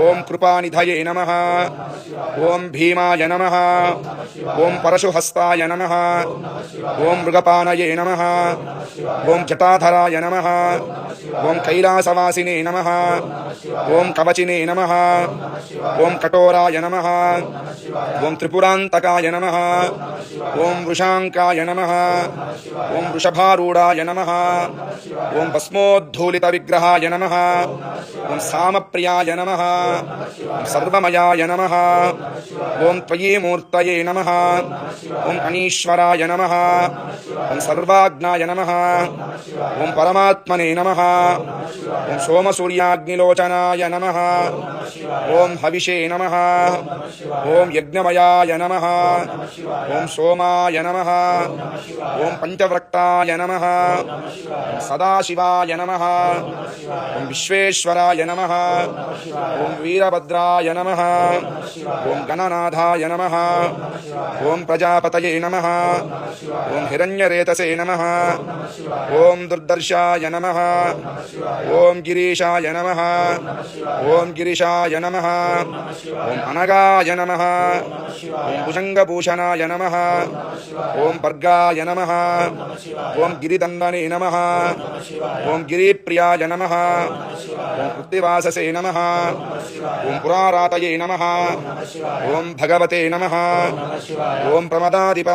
ఓం కృపానిధయే నమః ఓం భీమాయ నమః ఓం పరశుహస్తాయ నమః ఓం మృగపానయే నమః ఓం జటాధరాయ నమః ఓం కైలాసవాసినే నమః ఓం కవచినే నమః ఓం కఠోరాయ నమః ఓం త్రిపురాంతకాయ నమః ఓం వృషాంకాయ నమః ఓం వృషభారూఢాయ నమః ఓం భస్మోద్ధూలిత విగ్రహాయ నమః ఓం సామప్రియాయ నమః ఓం సర్వమయాయ నమః ఓం త్వయీ మూర్తయే నమః ఓం అనీశ్వరాయ నమః ఓం సర్వాజ్ఞాయ నమః ఓం పరమాత్మనే నమః ఓం సోమసూర్యాగ్నిలోచనాయ నమః ఓం హవిషే నమః ఓం యజ్ఞమయాయ నమః ఓం సోమాయ నమః ఓం పంచవ్రక్తాయ నమః ఓం సదాశివాయ నమః ఓం విశ్వేశ్వరాయ నమః ఓం వీరభద్రాయ నమః ఓం గణనాథాయ నమః ఓం ప్రజాపతయే నమః ఓం హిరణ్యరేతసే నమః ఓం దుర్దర్శాయ నమః ఓం గిరీశాయ నమః ఓం గిరిశాయ నమః ఓం అనగాయ నమః ఓం భుజంగభూషణాయ నమః ఓం భర్గాయ నమః ఓం గిరిదండనే నమః ఓం గిరిప్రియాయ నమః ఓం కృత్తివాససే నమః ఓం పురారాతయే నమః ఓం భగవతే నమః ఓం ప్రమదాధిప